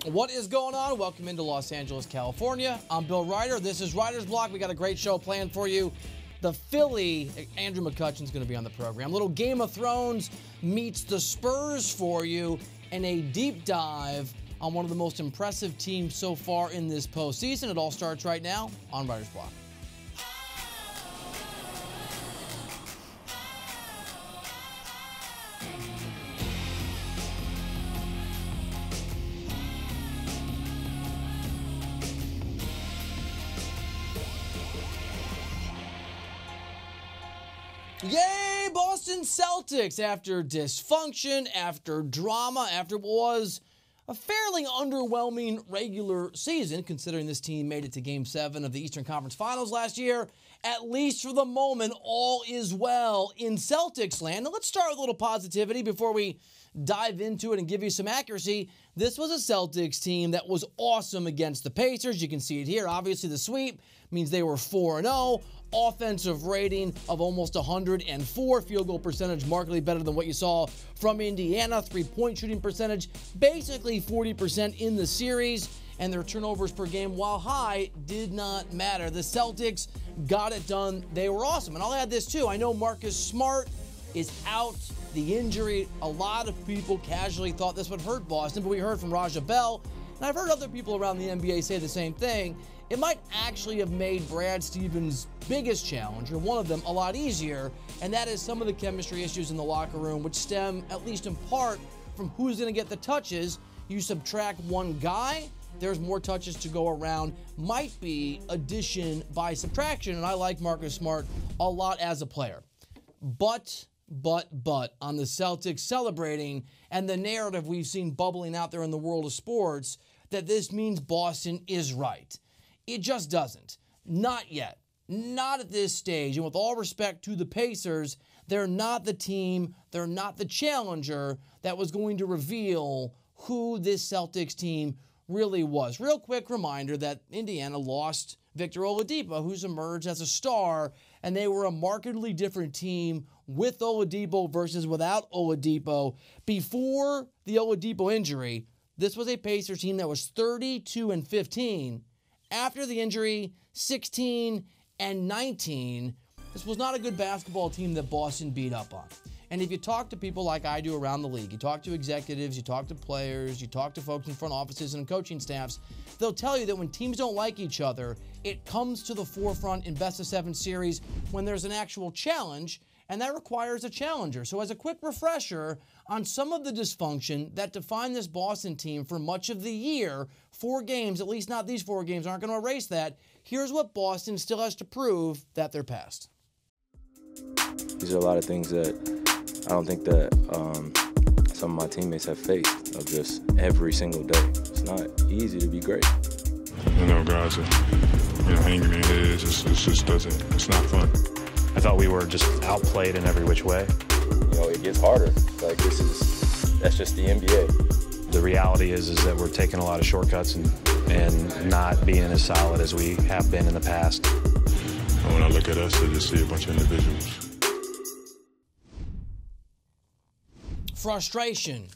What is going on? Welcome into Los Angeles, California. I'm Bill Reiter. This is Reiter's Block. We got a great show planned for you. The Philly, Andrew McCutchen's going to be on the program. Little Game of Thrones meets the Spurs for you, and a deep dive on one of the most impressive teams so far in this postseason. It all starts right now on Reiter's Block. Yay, Boston Celtics! After dysfunction, after drama, after what was a fairly underwhelming regular season, considering this team made it to Game 7 of the Eastern Conference Finals last year, at least for the moment, all is well in Celtics land. Now let's start with a little positivity before we dive into it and give you some accuracy. This was a Celtics team that was awesome against the Pacers. You can see it here. Obviously, the sweep means they were 4-0. Offensive rating of almost 104. Field goal percentage markedly better than what you saw from Indiana. Three-point shooting percentage basically 40% in the series. And their turnovers per game, while high, did not matter. The Celtics got it done. They were awesome. And I'll add this too. I know Marcus Smart is out. The injury, a lot of people casually thought this would hurt Boston, but we heard from Raja Bell, and I've heard other people around the NBA say the same thing. It might actually have made Brad Stevens' biggest challenge, or one of them, a lot easier, and that is some of the chemistry issues in the locker room, which stem, at least in part, from who's going to get the touches. You subtract one guy, there's more touches to go around. Might be addition by subtraction, and I like Marcus Smart a lot as a player. But on the Celtics celebrating and the narrative we've seen bubbling out there in the world of sports that this means Boston is right. It just doesn't. Not yet. Not at this stage. And with all respect to the Pacers, they're not the team, they're not the challenger that was going to reveal who this Celtics team really was. Real quick reminder that Indiana lost Victor Oladipo, who's emerged as a star, and they were a markedly different team with Oladipo versus without Oladipo. Before the Oladipo injury, this was a Pacers team that was 32-15. After the injury, 16-19. This was not a good basketball team that Boston beat up on. And if you talk to people like I do around the league, you talk to executives, you talk to players, you talk to folks in front offices and coaching staffs, they'll tell you that when teams don't like each other, it comes to the forefront in best-of-7 series when there's an actual challenge, and that requires a challenger. So as a quick refresher on some of the dysfunction that defined this Boston team for much of the year, 4 games, at least not these 4 games, aren't going to erase that. Here's what Boston still has to prove that they're past. These are a lot of things that I don't think that some of my teammates have faced of just every single day. It's not easy to be great. Guys are, hanging their heads. It's not fun. I thought we were just outplayed in every which way. It gets harder. That's just the NBA. The reality is that we're taking a lot of shortcuts and not being as solid as we have been in the past. And when I look at us, I just see a bunch of individuals. Frustration,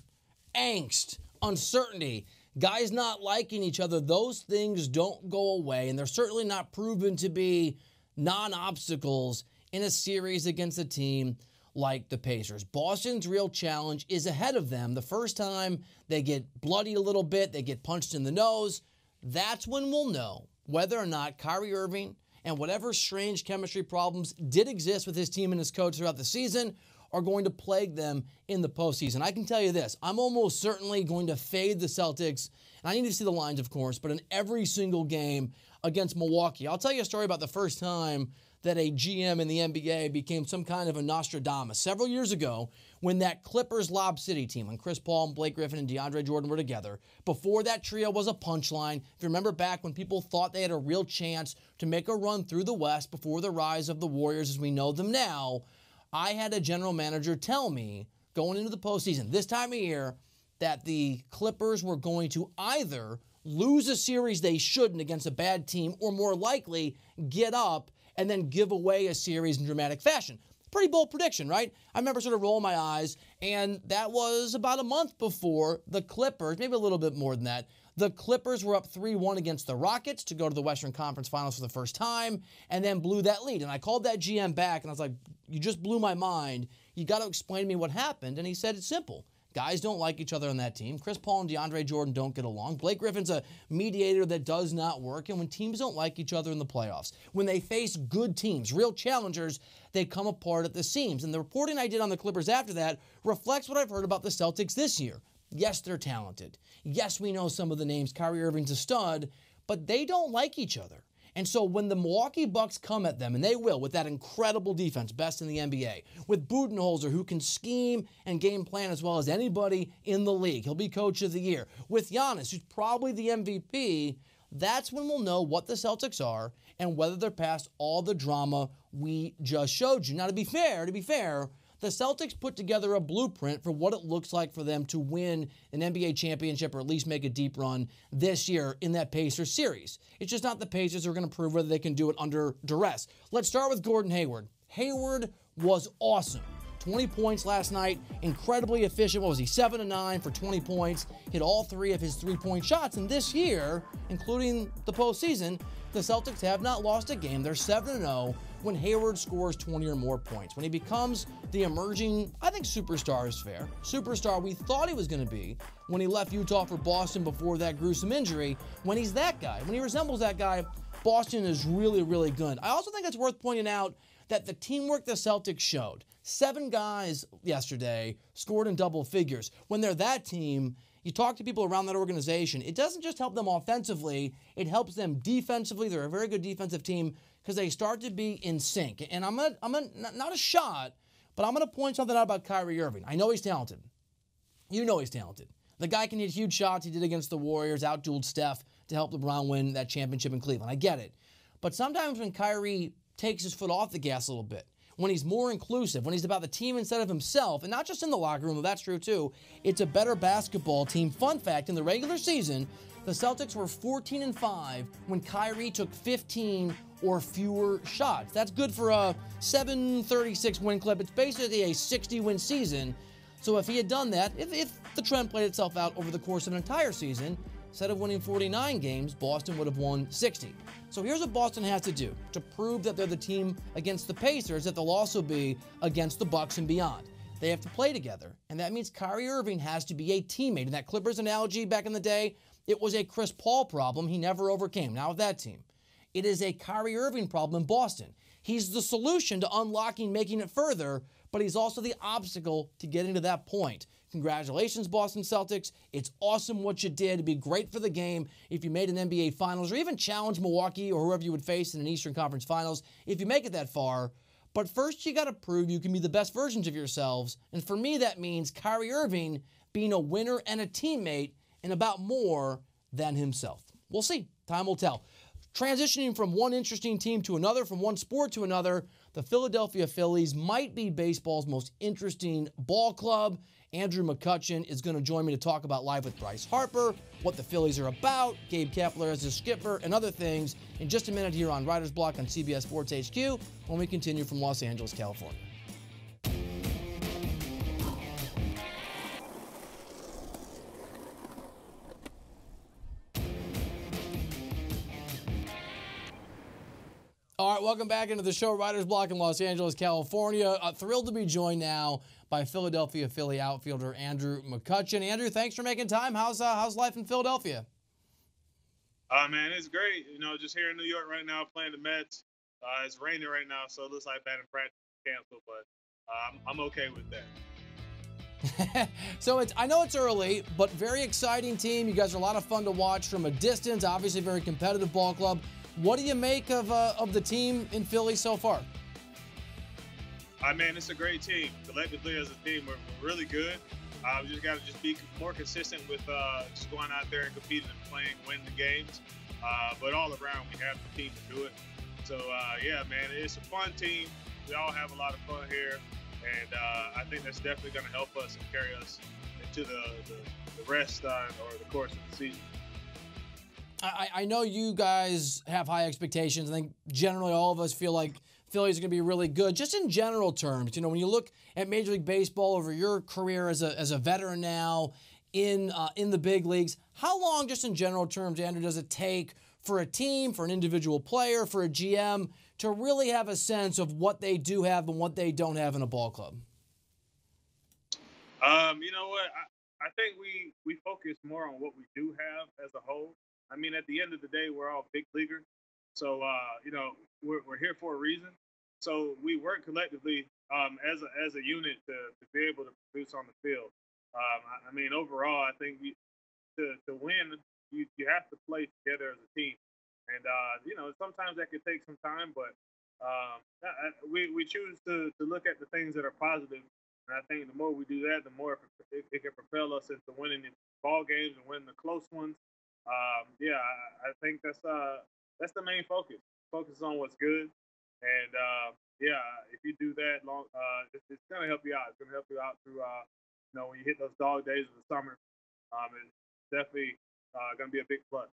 angst, uncertainty, guys not liking each other, those things don't go away, and they're certainly not proven to be non-obstacles in a series against a team like the Pacers. Boston's real challenge is ahead of them. The first time they get bloodied a little bit, they get punched in the nose, that's when we'll know whether or not Kyrie Irving and whatever strange chemistry problems did exist with his team and his coach throughout the season are going to plague them in the postseason. I can tell you this, I'm almost certainly going to fade the Celtics, and I need to see the lines, of course, but in every single game against Milwaukee. I'll tell you a story about the first time that a GM in the NBA became some kind of a Nostradamus. Several years ago, when that Clippers Lob City team, when Chris Paul and Blake Griffin and DeAndre Jordan were together, before that trio was a punchline, if you remember back when people thought they had a real chance to make a run through the West before the rise of the Warriors as we know them now, I had a general manager tell me going into the postseason this time of year that the Clippers were going to either lose a series they shouldn't against a bad team or more likely get up and then give away a series in dramatic fashion. Pretty bold prediction, right? I remember sort of rolling my eyes, and that was about a month before the Clippers, maybe a little bit more than that, The Clippers were up 3-1 against the Rockets to go to the Western Conference Finals for the first time and then blew that lead. And I called that GM back and I was like, you just blew my mind. You got to explain to me what happened. And he said it's simple. Guys don't like each other on that team. Chris Paul and DeAndre Jordan don't get along. Blake Griffin's a mediator that does not work. And when teams don't like each other in the playoffs, when they face good teams, real challengers, they come apart at the seams. And the reporting I did on the Clippers after that reflects what I've heard about the Celtics this year. Yes, they're talented. Yes, we know some of the names. Kyrie Irving's a stud, but they don't like each other. And so when the Milwaukee Bucks come at them, and they will with that incredible defense, best in the NBA, with Budenholzer, who can scheme and game plan as well as anybody in the league. He'll be coach of the year. With Giannis, who's probably the MVP, that's when we'll know what the Celtics are and whether they're past all the drama we just showed you. Now, to be fair, the Celtics put together a blueprint for what it looks like for them to win an NBA championship or at least make a deep run this year in that Pacers series. It's just not the Pacers who are going to prove whether they can do it under duress. Let's start with Gordon Hayward. Hayward was awesome. 20 points last night, incredibly efficient. What was he, 7-9 for 20 points, hit all 3 of his 3-point shots. And this year, including the postseason, the Celtics have not lost a game. They're 7-0 when Hayward scores 20 or more points. When he becomes the emerging, I think superstar is fair, superstar we thought he was going to be when he left Utah for Boston before that gruesome injury. When he's that guy, when he resembles that guy, Boston is really, really good. I also think it's worth pointing out that the teamwork the Celtics showed, 7 guys yesterday scored in double figures. When they're that team, you talk to people around that organization, it doesn't just help them offensively, it helps them defensively. They're a very good defensive team because they start to be in sync. And I'm not a shot, but I'm going to point something out about Kyrie Irving. I know he's talented. You know he's talented. The guy can hit huge shots. He did against the Warriors, outdueled Steph to help LeBron win that championship in Cleveland. I get it. But sometimes when Kyrie takes his foot off the gas a little bit, when he's more inclusive, when he's about the team instead of himself, and not just in the locker room, though that's true too, it's a better basketball team. Fun fact, in the regular season, the Celtics were 14-5 when Kyrie took 15 or fewer shots. That's good for a 736 win clip. It's basically a 60-win season. So if he had done that, if the trend played itself out over the course of an entire season, instead of winning 49 games, Boston would have won 60. So here's what Boston has to do to prove that they're the team against the Pacers, that they'll also be against the Bucks and beyond. They have to play together, and that means Kyrie Irving has to be a teammate. In that Clippers analogy back in the day, it was a Chris Paul problem he never overcame. Now with that team, it is a Kyrie Irving problem in Boston. He's the solution to unlocking, making it further, but he's also the obstacle to getting to that point. Congratulations, Boston Celtics. It's awesome what you did. It'd be great for the game if you made an NBA Finals or even challenge Milwaukee or whoever you would face in an Eastern Conference Finals if you make it that far. But first, you got to prove you can be the best versions of yourselves. And for me, that means Kyrie Irving being a winner and a teammate and about more than himself. We'll see. Time will tell. Transitioning from one interesting team to another, from one sport to another, the Philadelphia Phillies might be baseball's most interesting ball club. Andrew McCutchen is going to join me to talk about Live with Bryce Harper, what the Phillies are about, Gabe Kapler as a skipper, and other things in just a minute here on Writer's Block on CBS Sports HQ when we continue from Los Angeles, California. All right, welcome back into the show, Writer's Block in Los Angeles, California. Thrilled to be joined now by Philadelphia Philly outfielder Andrew McCutchen. Andrew, thanks for making time. How's life in Philadelphia? Man, it's great. You know, just here in New York right now playing the Mets. It's raining right now, so it looks like batting practice canceled, but I'm okay with that. So I know it's early, but very exciting team. You guys are a lot of fun to watch from a distance. Obviously, very competitive ball club. What do you make of the team in Philly so far? Man, it's a great team. Collectively as a team, we're really good. We just got to be more consistent with just going out there and competing and playing, winning the games. But all around, we have the team to do it. So, yeah, man, it's a fun team. We all have a lot of fun here. And I think that's definitely going to help us and carry us into the rest or the course of the season. I know you guys have high expectations. I think generally all of us feel like Phillies are going to be really good. Just in general terms, you know, when you look at Major League Baseball over your career as a veteran now, in the big leagues. How long, just in general terms, Andrew, does it take for a team, for an individual player, for a GM to really have a sense of what they do have and what they don't have in a ball club? You know what? I think we focus more on what we do have as a whole. I mean, at the end of the day, we're all big leaguers. So, you know, we're here for a reason. So we work collectively as a unit to be able to produce on the field. I mean, overall, I think to win, you have to play together as a team. And, you know, sometimes that could take some time, but we choose to look at the things that are positive. And I think the more we do that, the more it can propel us into winning the ball games and winning the close ones. Yeah, I think that's the main focus. Focus on what's good, and yeah, if you do that, it's going to help you out. It's going to help you out through you know, when you hit those dog days of the summer. It's definitely going to be a big plus.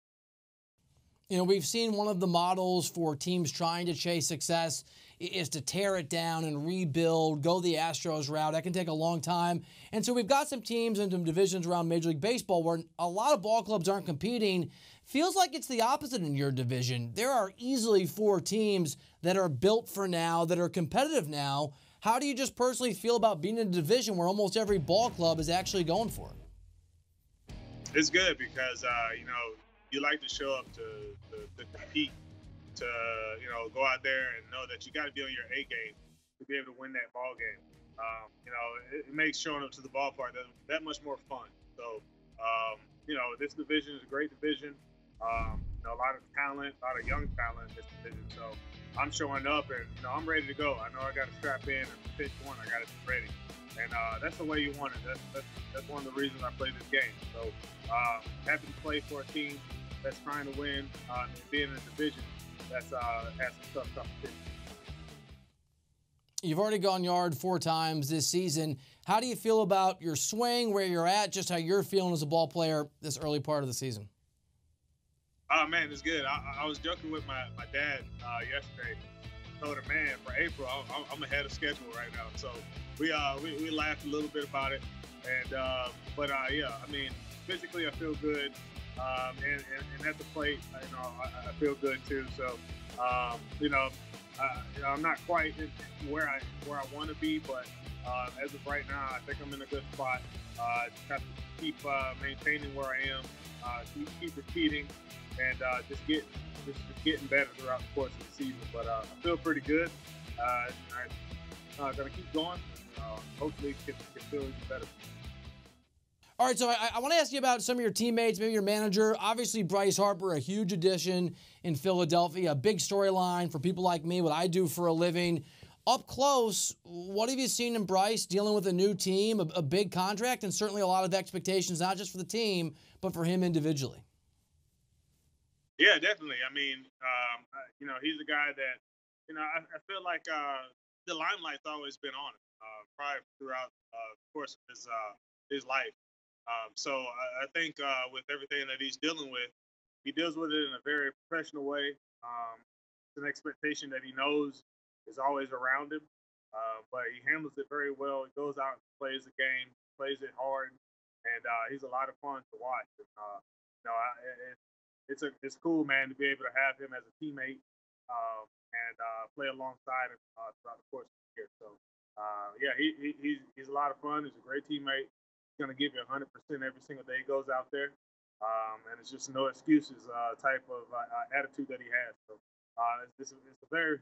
You know, we've seen one of the models for teams trying to chase success is to tear it down and rebuild, go the Astros route. That can take a long time. And so we've got some teams and some divisions around Major League Baseball where a lot of ball clubs aren't competing. Feels like it's the opposite in your division. There are easily 4 teams that are built for now, that are competitive now. How do you just personally feel about being in a division where almost every ball club is actually going for it? It's good because, you know, you like to show up to compete, to, you know, go out there and know that you got to be on your A game to be able to win that ball game. You know, it makes showing up to the ballpark that much more fun. So, you know, this division is a great division. You know, a lot of talent, a lot of young talent in this division. So I'm showing up and, you know, I'm ready to go. I know I got to strap in and pitch one. I got to be ready. And that's the way you want it. That's one of the reasons I play this game. So happy to play for a team that's trying to win and being in a division that's has some tough competition. You've already gone yard 4 times this season. How do you feel about your swing, where you're at, just how you're feeling as a ball player this early part of the season? Oh, man, it's good. I was joking with my dad yesterday. I told him, man, for April, I'm ahead of schedule right now. So we laughed a little bit about it. And but yeah, I mean, physically I feel good. And at the plate, you know, I feel good too. So, you know, I'm not quite where I want to be, but as of right now, I think I'm in a good spot. Just have to keep maintaining where I am, keep repeating, and just getting better throughout the course of the season. But I feel pretty good. I'm gonna keep going. Hopefully, can feel even better. All right, so I want to ask you about some of your teammates, maybe your manager. Obviously, Bryce Harper, a huge addition in Philadelphia, a big storyline for people like me, what I do for a living. Up close, what have you seen in Bryce dealing with a new team, a big contract, and certainly a lot of expectations, not just for the team, but for him individually? Yeah, definitely. I mean, you know, he's a guy that, you know, I feel like the limelight's always been on him, probably throughout the course of his life. So I think with everything that he's dealing with, he deals with it in a very professional way. It's an expectation that he knows is always around him, but he handles it very well. He goes out and plays the game, plays it hard, and he's a lot of fun to watch. And, you know, it's cool, man, to be able to have him as a teammate and play alongside him throughout the course of the year. So, yeah, he's a lot of fun. He's a great teammate. Going to give you 100% every single day he goes out there, and it's just no excuses type of attitude that he has. So it's a very,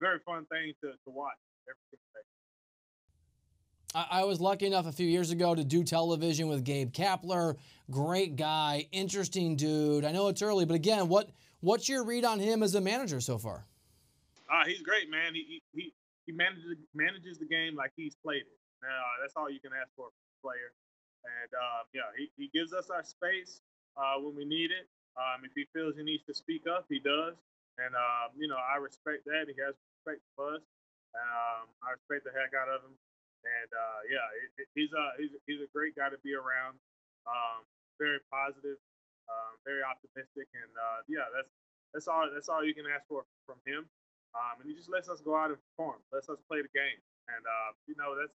very fun thing to watch every single day. I was lucky enough a few years ago to do television with Gabe Kapler. Great guy, interesting dude. I know it's early, but again, what's your read on him as a manager so far? He's great, man. He manages the game like he's played it. That's all you can ask for a player. And, yeah, he gives us our space when we need it. If he feels he needs to speak up, he does. And, you know, I respect that. He has respect for us. I respect the heck out of him. And, yeah, he's a great guy to be around. Very positive, very optimistic. And, yeah, that's all you can ask for from him. And he just lets us go out and perform, lets us play the game. And, you know, that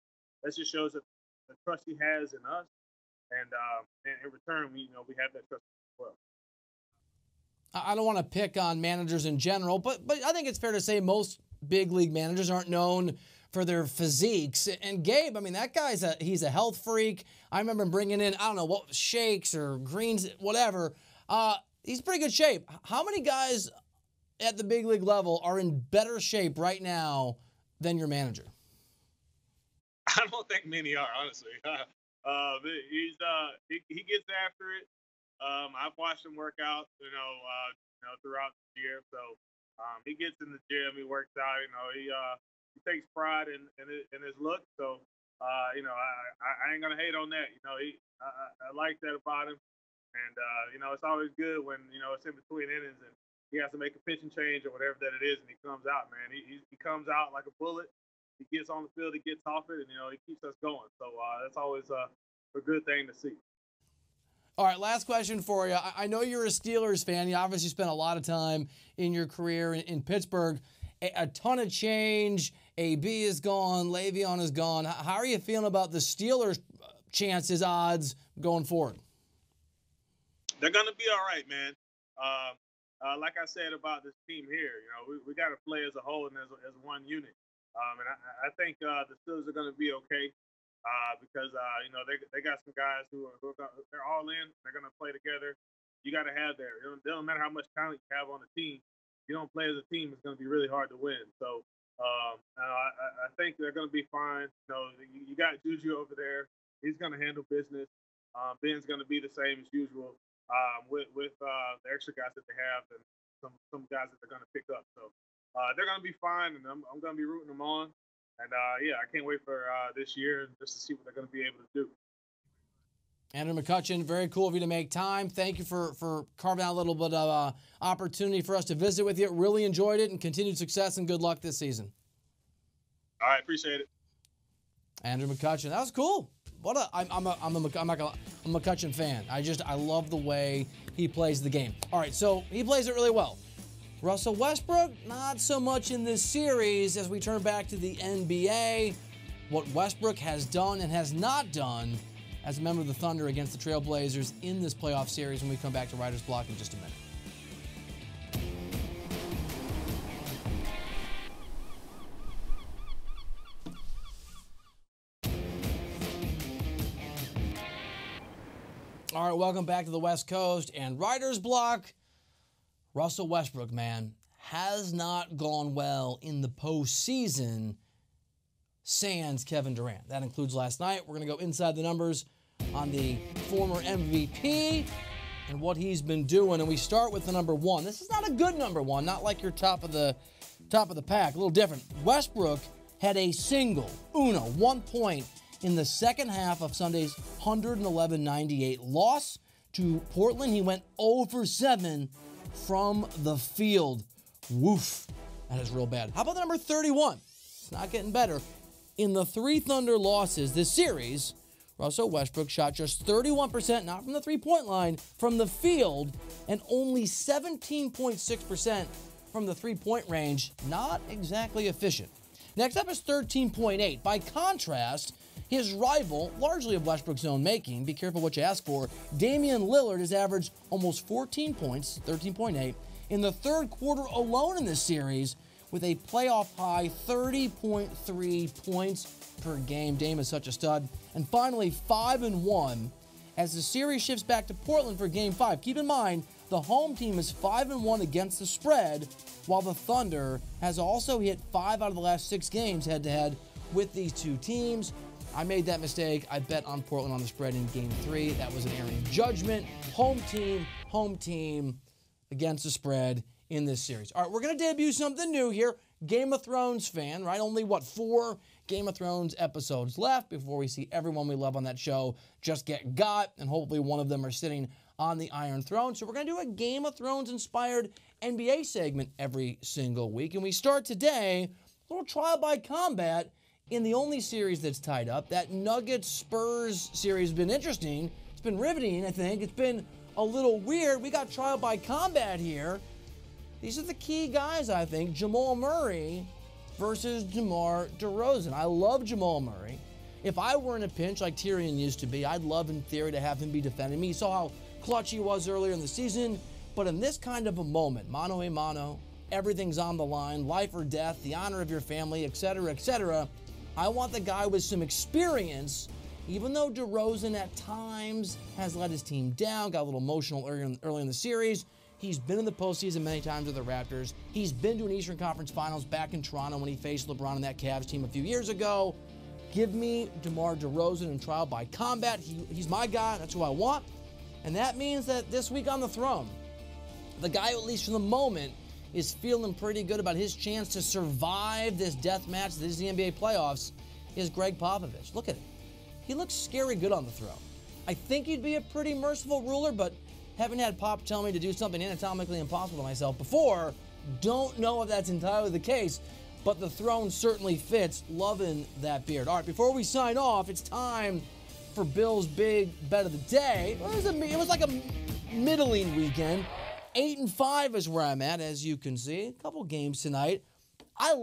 just shows that the trust he has in us and in return, we have that trust as well. I don't want to pick on managers in general, but I think it's fair to say most big league managers aren't known for their physiques. And Gabe, I mean, that guy's he's a health freak. I remember him bringing in, I don't know, what shakes or greens, whatever. He's in pretty good shape. How many guys at the big league level are in better shape right now than your manager? I don't think many are, honestly. He gets after it. I've watched him work out, throughout the year. So he gets in the gym, he works out. He takes pride in his look. So I ain't gonna hate on that. I like that about him. And it's always good when it's in between innings and he has to make a pitching change or whatever that it is, and he comes out, man. He comes out like a bullet. He gets on the field, he gets off it, and he keeps us going. So that's always a good thing to see. All right, last question for you. I know you're a Steelers fan. You obviously spent a lot of time in your career in Pittsburgh. A ton of change. AB is gone. Le'Veon is gone. How are you feeling about the Steelers' chances, odds going forward? They're going to be all right, man. Like I said about this team here, we got to play as a whole and as one unit. And I think the Steelers are going to be okay. Because they got some guys who they're all in. They're going to play together. You got to have that. It doesn't matter how much talent you have on the team. If you don't play as a team, it's going to be really hard to win. So I think they're going to be fine. You got Juju over there. He's going to handle business. Ben's going to be the same as usual with the extra guys that they have and some guys that they're going to pick up. So they're going to be fine, and I'm going to be rooting them on. And, I can't wait for this year just to see what they're going to be able to do. Andrew McCutchen, very cool of you to make time. Thank you for carving out a little bit of opportunity for us to visit with you. Really enjoyed it, and continued success and good luck this season. All right, appreciate it. Andrew McCutchen, that was cool. I'm a McCutchen fan. I love the way he plays the game. All right, so he plays it really well. Russell Westbrook, not so much in this series as we turn back to the NBA. What Westbrook has done and has not done as a member of the Thunder against the Trailblazers in this playoff series when we come back to Reiter's Block in just a minute. All right, welcome back to the West Coast and Reiter's Block. Russell Westbrook, man, has not gone well in the postseason sans Kevin Durant. That includes last night. We're going to go inside the numbers on the former MVP and what he's been doing. And we start with the number one. This is not a good number one, not like your top of the pack. A little different. Westbrook had a single, 1 point in the second half of Sunday's 111-98 loss to Portland. He went 0 for 7 from the field. Woof. That is real bad. How about the number 31? It's not getting better. In the 3 Thunder losses this series, Russell Westbrook shot just 31%, not from the three-point line, from the field, and only 17.6% from the three-point range. Not exactly efficient. Next up is 13.8. By contrast, his rival, largely of Westbrook's own making, be careful what you ask for, Damian Lillard has averaged almost 14 points, 13.8, in the third quarter alone in this series, with a playoff high 30.3 points per game. Dame is such a stud. And finally, 5-1 as the series shifts back to Portland for Game 5. Keep in mind, the home team is 5-1 against the spread, while the Thunder has also hit 5 out of the last 6 games head-to-head with these two teams. I made that mistake. I bet on Portland on the spread in Game 3. That was an erring judgment. Home team against the spread in this series. All right, we're going to debut something new here. Game of Thrones fan, right? Only, 4 Game of Thrones episodes left before we see everyone we love on that show just get got, and hopefully one of them are sitting on the Iron Throne. So we're going to do a Game of Thrones-inspired NBA segment every single week. And we start today, a little trial by combat in the only series that's tied up. That Nuggets-Spurs series has been interesting. It's been riveting, I think. It's been a little weird. We got trial by combat here. These are the key guys, I think. Jamal Murray versus DeMar DeRozan. I love Jamal Murray. If I were in a pinch like Tyrion used to be, I'd love in theory to have him be defending me. You saw how clutch he was earlier in the season. But in this kind of a moment, mano a mano, everything's on the line, life or death, the honor of your family, etc., I want the guy with some experience, even though DeRozan at times has let his team down, got a little emotional early in the series. He's been in the postseason many times with the Raptors. He's been to an Eastern Conference Finals back in Toronto when he faced LeBron and that Cavs team a few years ago. Give me DeMar DeRozan in trial by combat. He's my guy. That's who I want. And that means that this week on the throne, the guy, at least for the moment, is feeling pretty good about his chance to survive this death match, this is the NBA playoffs, is Greg Popovich. Look at him. He looks scary good on the throne. I think he'd be a pretty merciful ruler, but having had Pop tell me to do something anatomically impossible to myself before, don't know if that's entirely the case, but the throne certainly fits. Loving that beard. All right, before we sign off, it's time for Bill's big bet of the day. It was like a middling weekend. 8-5 is where I'm at, as you can see. A couple games tonight. I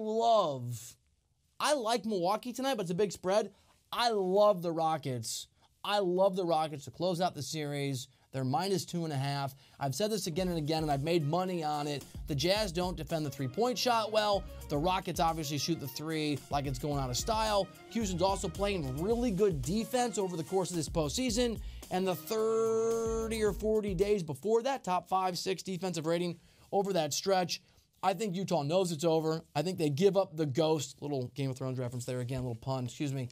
like Milwaukee tonight, but it's a big spread. I love the Rockets. I love the Rockets to close out the series. They're -2.5. I've said this again and again, and I've made money on it. The Jazz don't defend the three-point shot well. The Rockets obviously shoot the three like it's going out of style. Houston's also playing really good defense over the course of this postseason. And the 30 or 40 days before that, top 5, 6 defensive rating over that stretch. I think Utah knows it's over. I think they give up the ghost. Little Game of Thrones reference there again, little pun, excuse me.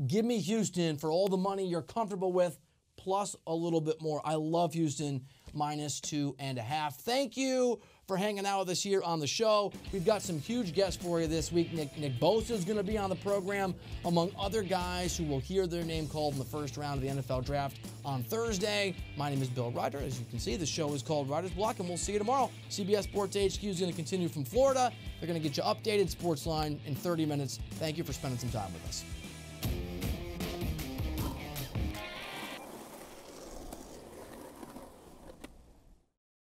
Give me Houston for all the money you're comfortable with, plus a little bit more. I love Houston, -2.5. Thank you for hanging out with us here on the show. We've got some huge guests for you this week. Nick Bosa is going to be on the program, among other guys who will hear their name called in the first round of the NFL Draft on Thursday. My name is Bill Reiter. As you can see, the show is called Reiter's Block, and we'll see you tomorrow. CBS Sports HQ is going to continue from Florida. They're going to get you updated sports line in 30 minutes. Thank you for spending some time with us.